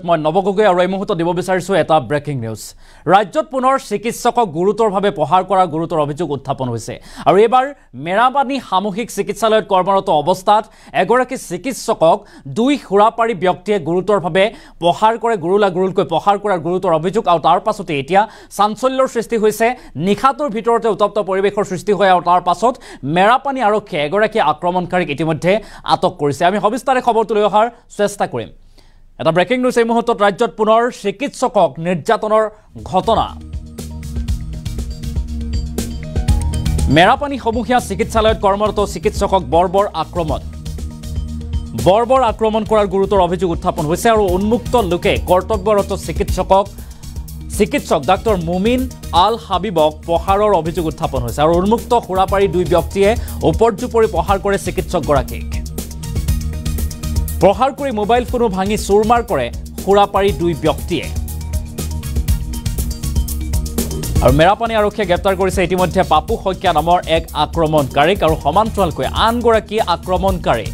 মই নৱগগৈ আৰু এই মুহূৰ্তত দিব বিচাৰিছো এটা ব্ৰেকিং নিউজ ৰাজ্যত পুনৰ চিকিৎসকক গুৰুতৰভাৱে প্ৰহাৰ কৰা গুৰুতৰ অভিযোগ উত্থাপন হৈছে আৰু এবাৰ মেৰাপানী সামূহিক চিকিৎসালয়ত কৰ্মৰত অৱস্থাত এগৰাকী চিকিৎসকক দুই খুৰাপাৰী ব্যক্তিয়ে গুৰুতৰভাৱে প্ৰহাৰ কৰে গুৰুলকৈ প্ৰহাৰ কৰাৰ গুৰুতৰ অভিযোগ আৰু তাৰ পাছতে এতিয়া চাঞ্চল্যৰ সৃষ্টি হৈছে নিখাতৰ ভিতৰতে উত্তপ্ত পৰিৱেশৰ সৃষ্টি হয় আৰু তাৰ পাছত মেৰাপানী আৰক্ষীয়ে এগৰাকী আক্ৰমণকাৰীক ইতিমধ্যে আটক কৰিছে আমি সবিস্তাৰে খবৰটো লৈ অহাৰ চেষ্টা কৰিম এটা ব্ৰেকিং নিউজ এই মুহূৰ্তত ৰাজ্যত পুনৰ চিকিৎসকক নিৰ্যাতনৰ ঘটনা মেৰাপানী সমূহীয়া চিকিৎসালয়ত কৰ্মৰত চিকিৎসকক বৰ্বৰ আক্ৰমণ কৰাৰ গুৰুতৰ অভিযোগ উত্থাপন হৈছে আৰু উন্মুক্ত লোকে কৰ্তব্যৰত চিকিৎসক ডাক্তৰ মুমিন আল হাবিবক প্ৰহাৰৰ অভিযোগ উত্থাপন হৈছে আৰু উন্মুক্ত খুৰাপাৰী দুই ব্যক্তিয়ে ওপৰজুপৰি প্ৰহাৰ কৰে চিকিৎসকগৰাকীক প্ৰহাৰ কৰি মোবাইল ফোনো ভাঙি চুৰমাৰ কৰে খুৰাপাৰী দুই ব্যক্তিয়ে আৰু মেৰাপানী আৰক্ষীয়ে গ্ৰেপ্তাৰ কৰিছে ইতিমধ্যে পাপু শইকীয়া নামৰ এক আক্ৰমণকাৰীক আৰু সমান্তৰালকৈ আনগৰাকী আক্ৰমণকাৰী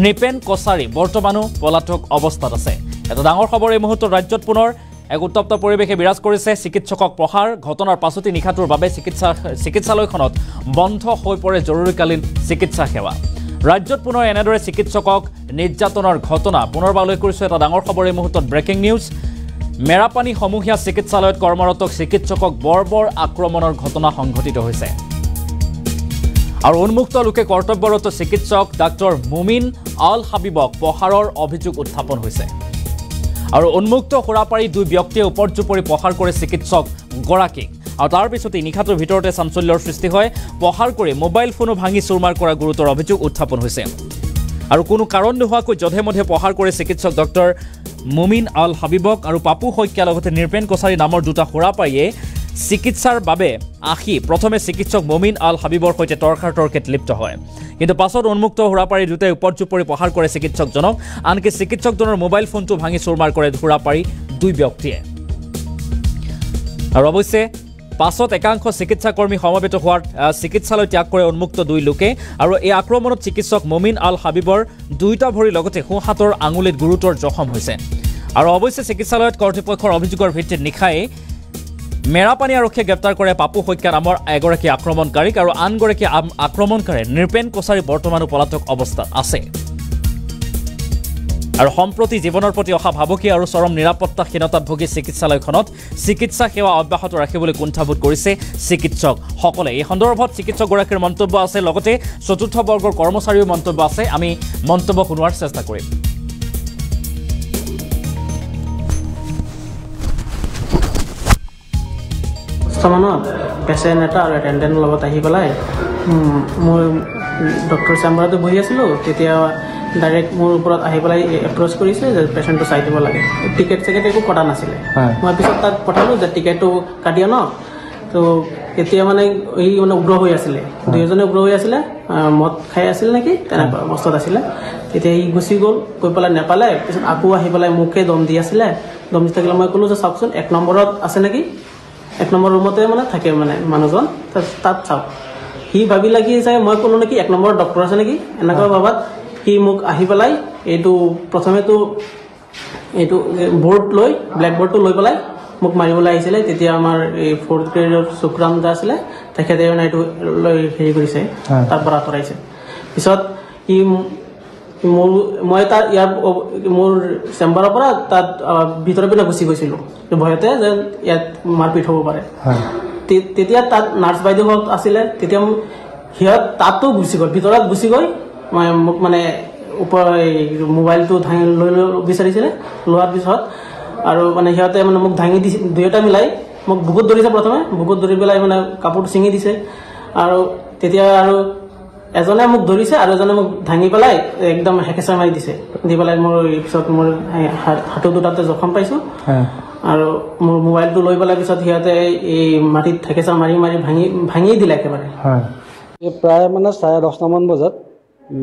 নৃপেন কছাৰী বৰ্তমানো পলাতক অৱস্থাত আছে এটা ডাঙৰ খবৰ এই মুহূৰ্তত ৰাজ্যত পুনৰ এক উত্তপ্ত পৰিৱেশে বিৰাজ কৰিছে চিকিৎসকক প্ৰহাৰ ঘটনাৰ পাছতে নিখাটোৰ বাবে চিকিৎসালয়খনত বন্ধ হৈ পৰে জৰুৰীকালীন চিকিৎসা সেৱা ৰাজ্যত পুনৰ এনেদৰে চিকিৎসকক নিৰ্যাতনৰ ঘটনা পুনৰবাৰলৈ কৰিছে এটা ডাঙৰ খবৰ এই মুহূৰ্তত ব্ৰেকিং নিউজ মেৰাপানী সমূহীয়া চিকিৎসালয়ত কৰ্মৰত চিকিৎসকক বৰ্বৰ আক্ৰমণৰ ঘটনা সংঘটিত হৈছে আৰু উন্মুক্ত লোকে কৰ্তব্যৰত চিকিৎসক ডাক্তৰ মুমিন আল হাবিবক প্ৰহাৰৰ অভিযোগ উত্থাপন হৈছে আৰু উন্মুক্ত খুৰাপাৰী দুই ব্যক্তিয়ে ওপৰজুপৰি প্ৰহাৰ কৰে চিকিৎসক গৰাকীক আৰু তাৰ পিছতে নিখাতৰ ভিতৰতে চাঞ্চল্যৰ সৃষ্টি হয় প্ৰহাৰ কৰি মোবাইল ফোনো ভাঙি চুৰমাৰ কৰা গুৰুতৰ অভিযোগ উত্থাপন হৈছে আৰু কোনো কাৰণ নোহোৱাকৈ যধে-মধে প্ৰহাৰ কৰে চিকিৎসক ডক্টৰ মুমিন আল হাবিবক আৰু পাপু শইকীয়া লগতে নৃপেন কছাৰী নামৰ দুটা খুৰাপাৰীয়ে চিকিৎসাৰ বাবে আহি প্ৰথমে চিকিৎসক মুমিন আল হাবিবৰ সৈতে তৰ্কাতৰ্কিত লিপ্ত হয় কিন্তু পাছত উন্মুক্ত খুৰাপাৰী দুটাই ওপৰজুপৰি প্ৰহাৰ কৰে চিকিৎসকজনক আনকি চিকিৎসকজনৰ মোবাইল ফোনটো ভাঙি চুৰমাৰ কৰে খুৰাপাৰী দুই ব্যক্তিয়ে আৰু অৱশ্যে পাছত একাংশ চিকিৎসাকৰ্মী সমবেত হোৱাৰ চিকিৎসালয় ত্যাগ কৰে উন্মুক্ত দুই লোকে আৰু এই আক্ৰমণত চিকিৎসক মুমিন আল হাবিবৰ দুইটা ভৰি লগতে সোঁ হাতৰ আঙুলিত গুৰুতৰ জখম হৈছে আৰু অৱশ্যে চিকিৎসালয়ত কৰ্তৃপক্ষৰ অভিযোগৰ ভিত্তিত নিশাই মেৰাপানী আৰক্ষীয়ে গ্ৰেপ্তাৰ কৰে পাপু শইকীয়া নামৰ এগৰাকী আক্ৰমণকাৰীক আৰু আনগৰাকী আক্ৰমণকাৰী নৃপেন কছাৰী বৰ্তমানো পলাতক অৱস্থাত আছে আৰু সম্প্ৰতি জীৱনৰ প্ৰতি অহা ভাবুকি আৰু চৰম নিৰাপত্তাহীনতাত ভুগি চিকিৎসালয়খনত চিকিৎসা সেৱা অব্যাহত ৰাখিবলৈ কুণ্ঠাবোধ কৰিছে চিকিৎসকসকলে এই সন্দৰ্ভত চিকিৎসকগৰাকীৰ মন্তব্য আছে লগতে চতুৰ্থ বৰ্গৰ কৰ্মচাৰীৰ মন্তব্য আছে আমি মন্তব্য শুনোৱাৰ চেষ্টা কৰিম সামানত পেচেণ্ট এটা আৰু এটেণ্ডেণ্টৰ লগত আহি পেলাই মই ডক্টৰ চেম্বাৰতে বহি আছিলোঁ তেতিয়া ডাইৰেক্ট মোৰ ওপৰত আহি পেলাই এপ্ৰ'চ কৰিছে যে পেচেণ্টটো চাই দিব লাগে টিকেট একো কটা নাছিলে মই পিছত তাক পঠালোঁ যে টিকেটটো কাটি আনক তো এতিয়া মানে এই মানে উগ্ৰ হৈ আছিলে দুয়োজনে উগ্ৰ হৈ আছিলে মদ খাই আছিল নেকি তেনেকুৱা অৱস্থাত আছিলে তেতিয়া ই গুচি গ'ল গৈ পেলাই নেপালে পিছত আকৌ আহি পেলাই মোকে দম দি আছিলে দম দি থাকিলে মই ক'লোঁ যে চাওকচোন 1 নম্বৰত আছে নেকি 1 নম্বৰ ৰুমতে মানে থাকে মানে মানুহজন তাত চাওক সি ভাবি লাগি যায় মই ক'লোঁ নেকি 1 নম্বৰত ডক্টৰ আছে নেকি এনেকুৱা ভাবাত সি মোক আহি পেলাই এইটো প্ৰথমেতো এইটো বোৰ্ড লৈ ব্লেক বোৰ্ডটো লৈ পেলাই মোক মাৰিবলৈ আহিছিলে তেতিয়া আমাৰ এই 4th গ্ৰেডৰ সুক্ৰাম দা আছিলে তেখেতে মানে এইটো লৈ হেৰি কৰিছে তাৰ পৰা আঁতৰাইছে পিছত সি মই তাৰ মোৰ চেম্বাৰৰ পৰা তাত ভিতৰৰ পিনে গুচি গৈছিলোঁ ভয়তে যে ইয়াত মাৰপিট হ'ব পাৰে তেতিয়া তাত নাৰ্ছ বাইদেউহঁত আছিলে তেতিয়া সিহঁত তাতো গুচি গ'ল ভিতৰত গুচি গৈ মোক মানে মোবাইলটো ভাঙি লৈ বিচাৰিছিলে লোৱাৰ পিছত আৰু মানে সিহঁতে মানে মোক ভাঙি দিছে দুয়োটা মিলাই মোক বুকুত ধৰিছে প্ৰথমে বুকুত ধৰি পেলাই মানে কাপোৰটো ছিঙি দিছে আৰু তেতিয়া আৰু এজনে মোক ধৰিছে আৰু এজনে মোক ভাঙি পেলাই একদম হেকেচা মাৰি দিছে দি পেলাই মোৰ পিছত মোৰ হাঁটু দুটাতে জখম পাইছোঁ আৰু মোৰ মোবাইলটো লৈ পেলাই পিছত সিহঁতে এই মাটিত হেকেচা মাৰি মাৰি ভাঙি দিলে একেবাৰে প্ৰায় মানে 10:30 মান বজাত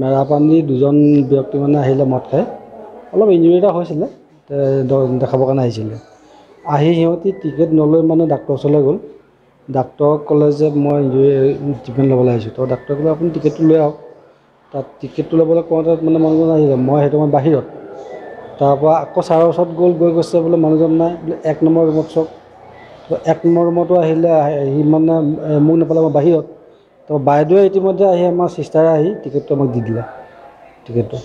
মেৰাপানী দুজন ব্যক্তি মানে আহিলে মদ খাই অলপ ইঞ্জুৰি এটা হৈছিলে দেখাবৰ কাৰণে আহিছিলে আহি সিহঁতি টিকেট নলৈ মানে ডাক্তৰৰ ওচৰলৈ গ'ল ডাক্তৰক ক'লে যে মই ইঞ্জুৰি ট্ৰিটমেণ্ট ল'বলৈ আহিছোঁ তো ডাক্তৰে ক'লে আপুনি টিকেটটো লৈ আহক তাত টিকেটটো ল'বলৈ কওঁতে মানে মানুহজন আহিলে মই সেইটো মই বাহিৰত তাৰপৰা আকৌ ছাৰৰ ওচৰত গৈ কৈছে বোলে মানুহজন নাই বোলে 1 নম্বৰ ৰুমত চাওক। তো 1 নম্বৰ ৰুমতো আহিলে, সি মানে মোক নাপালে, মই বাহিৰত। তো বাইদেৱে ইতিমধ্যে আহি আমাৰ চিষ্টাৰে আহি টিকেটটো আমাক দি দিলে। টিকেটটো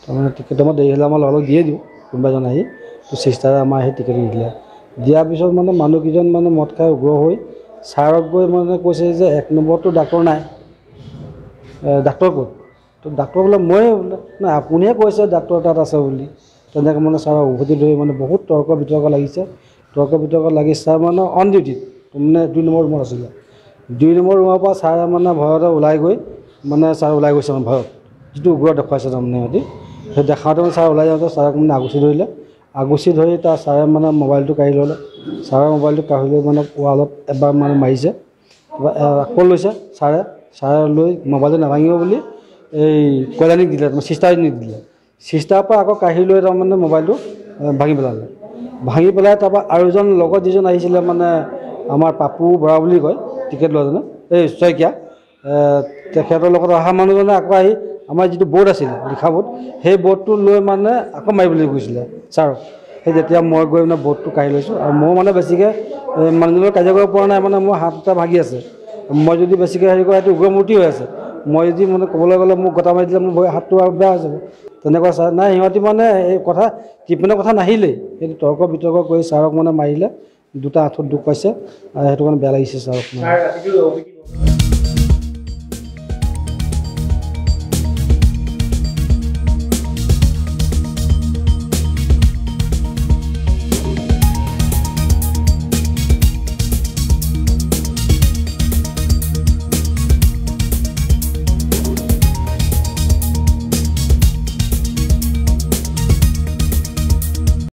তাৰমানে টিকেটটো আমাৰ দেৰি হ'লে আমাৰ লগ দিয়ে দিওঁ, কোনোবা এজন আহি। তো চিষ্টাৰে আমাৰ আহি টিকেটটো দিলে। দিয়াৰ পিছত মানে মানুহকেইজন মানে মদ খাই উগ্ৰ হৈ ছাৰক গৈ মানে কৈছে যে 1 নম্বৰতো ডাক্তৰ নাই, ডাক্তৰ ক'ত? তো ডাক্তৰ বোলে মই বোলে নাই, আপুনিহে কৈছে ডাক্তৰ তাত আছে বুলি। তেনেকৈ মানে ছাৰক উভতি ধৰি মানে বহুত তৰ্ক বিতৰ্ক লাগিছে। তৰ্ক বিতৰ্ক লাগি ছাৰ মানে অন ডিউটিত মানে 2 নম্বৰ ৰুমত আছিলে। 2 নম্বৰ ৰুমৰ পৰা ছাৰে মানে ভয়তে ওলাই গৈ মানে ছাৰ ওলাই গৈছে মানে ভয়ত, যিটো উগ্ৰ দেখুৱাইছে তাৰমানে সিহঁতি। সেই দেখাওঁতে মানে ছাৰ ওলাই যাওঁতে ছাৰক মানে আগুচি ধৰিলে। আগুচি ধৰি তাৰ ছাৰে মানে মোবাইলটো কাঢ়ি ল'লে। ছাৰৰ মোবাইলটো কাঢ়ি লৈ মানে ৱালত এবাৰ মানে মাৰিছে, আকৌ লৈছে ছাৰে লৈ মোবাইলটো নাভাঙিব বুলি এই কল্যাণীক দিলে, চিষ্টাৰজনীক দিলে। চিষ্টাৰৰ পৰা আকৌ কাঢ়ি লৈ তাৰমানে মোবাইলটো ভাঙি পেলালে। ভাঙি পেলাই তাৰপৰা আৰু এজন লগত যিজন আহিছিলে মানে আমাৰ পাপু বৰা বুলি কয়, টিকেট লোৱাজনে, এই শইকীয়া, তেখেতৰ লগত অহা মানুহজনে আকৌ আহি আমাৰ যিটো বৰ্ড আছিলে লিখা বৰ্ড, সেই বৰ্ডটো লৈ মানে আকৌ মাৰিবলৈ গৈছিলে ছাৰক। সেই যেতিয়া মই গৈ মানে বৰ্ডটো কাঢ়ি লৈছোঁ, আৰু মই মানে বেছিকৈ মানুহজনৰ কাজিয়া কৰিব পৰা নাই, মানে মোৰ হাত এটা ভাগি আছে। মই যদি বেছিকৈ হেৰি কৰা, এইটো উগ্ৰমূৰ্তি হৈ আছে। মই যদি মানে ক'বলৈ গ'লে মোক গটা মাৰি দিলে মোৰ হাতটো আৰু বেয়া হৈ যাব। তেনেকুৱা ছাৰ নাই, সিহঁতি মানে এই কথা ট্ৰিটমেণ্টৰ কথা নাহিলেই, সেইটো তৰ্ক বিতৰ্ক কৰি ছাৰক মানে মাৰিলে। 2টা আঁঠুত দুখ পাইছে, সেইটো কাৰণে বেয়া লাগিছে ছাৰক।